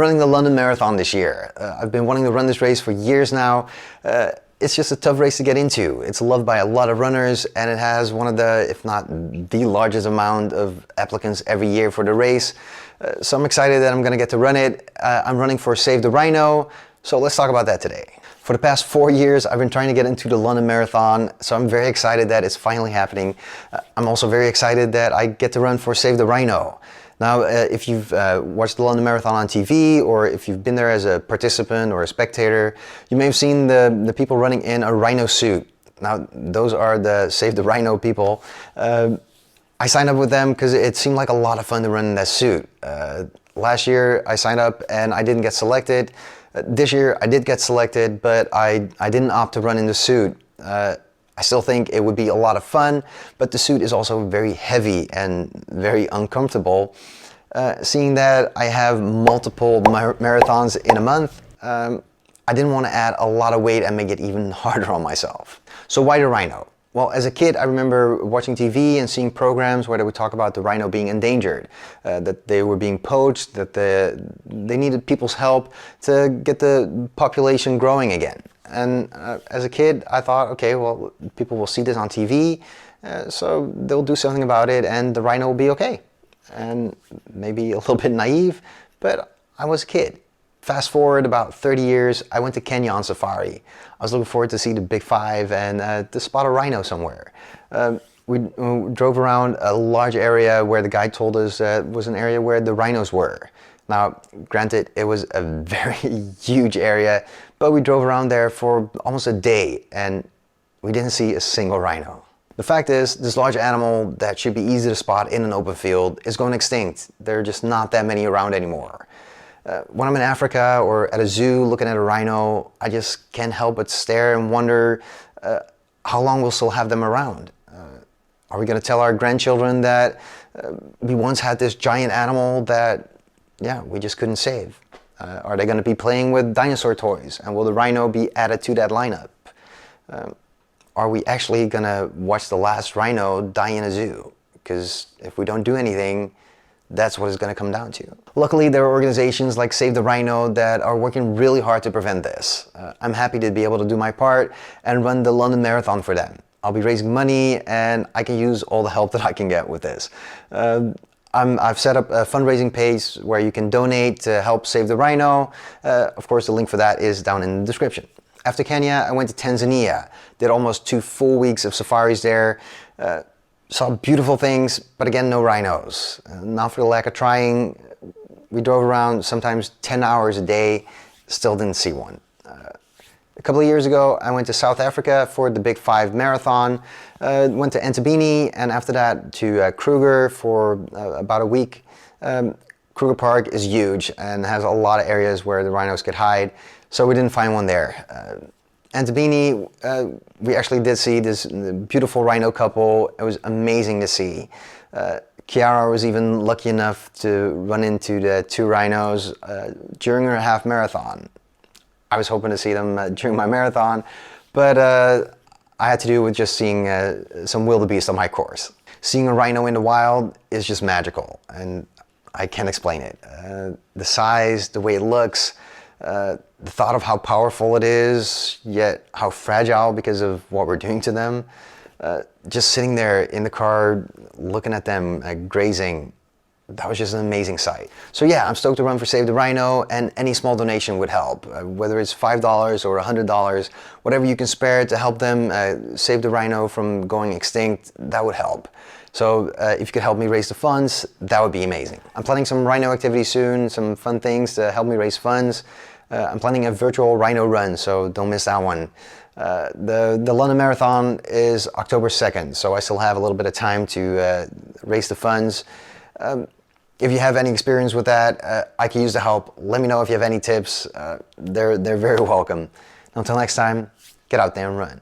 Running the London Marathon this year. I've been wanting to run this race for years now. It's just a tough race to get into. It's loved by a lot of runners, and it has one of the, if not the largest amount of applicants every year for the race. So I'm excited that I'm going to get to run it. I'm running for Save the Rhino, so let's talk about that today. For the past 4 years, I've been trying to get into the London Marathon, so I'm very excited that it's finally happening. I'm also very excited that I get to run for Save the Rhino. Now, if you've watched the London Marathon on TV, or if you've been there as a participant or a spectator, you may have seen the people running in a rhino suit. Now, those are the Save the Rhino people. I signed up with them because it seemed like a lot of fun to run in that suit. Last year, I signed up and I didn't get selected. This year, I did get selected, but I didn't opt to run in the suit. I still think it would be a lot of fun, but the suit is also very heavy and very uncomfortable. Seeing that I have multiple marathons in a month, I didn't want to add a lot of weight and make it even harder on myself. So why the rhino? Well, as a kid, I remember watching TV and seeing programs where they would talk about the rhino being endangered, that they were being poached, that they needed people's help to get the population growing again. And as a kid, I thought, okay, well, people will see this on TV, so they'll do something about it and the rhino will be okay. And maybe a little bit naive, but I was a kid. Fast forward about 30 years, I went to Kenya on safari. I was looking forward to see the big five and to spot a rhino somewhere. We drove around a large area where the guide told us was an area where the rhinos were. Now, granted, it was a very huge area, but we drove around there for almost a day and we didn't see a single rhino. The fact is, this large animal that should be easy to spot in an open field is going extinct. There are just not that many around anymore. When I'm in Africa or at a zoo looking at a rhino, I just can't help but stare and wonder how long we'll still have them around. Are we going to tell our grandchildren that we once had this giant animal that we just couldn't save? Are they going to be playing with dinosaur toys? And will the rhino be added to that lineup? Are we actually going to watch the last rhino die in a zoo? Because if we don't do anything, that's what it's going to come down to. Luckily, there are organizations like Save the Rhino that are working really hard to prevent this. I'm happy to be able to do my part and run the London Marathon for them. I'll be raising money and I can use all the help that I can get with this. I've set up a fundraising page where you can donate to help Save the Rhino. Of course, the link for that is down in the description. After Kenya, I went to Tanzania, did almost 2 full weeks of safaris there, saw beautiful things, but again, no rhinos. Not for the lack of trying. We drove around sometimes 10 hours a day, still didn't see one. A couple of years ago, I went to South Africa for the Big 5 Marathon, went to Entebbe, and after that to Kruger for about a week. Kruger Park is huge and has a lot of areas where the rhinos could hide, so we didn't find one there. Entebbe, we actually did see this beautiful rhino couple. It was amazing to see. Kiara was even lucky enough to run into the 2 rhinos during her half marathon. I was hoping to see them during my marathon, but I had to do with just seeing some wildebeest on my course. Seeing a rhino in the wild is just magical, and I can't explain it. The size, the way it looks, the thought of how powerful it is, yet how fragile because of what we're doing to them. Just sitting there in the car, looking at them grazing, that was just an amazing sight. So yeah, I'm stoked to run for Save the Rhino, and any small donation would help. Whether it's $5 or $100, whatever you can spare to help them save the rhino from going extinct, that would help. So if you could help me raise the funds, that would be amazing. I'm planning some rhino activities soon, some fun things to help me raise funds. I'm planning a virtual rhino run, so don't miss that one. The London Marathon is October 2nd, so I still have a little bit of time to raise the funds. If you have any experience with that, I can use the help. Let me know if you have any tips. They're very welcome. Until next time, get out there and run.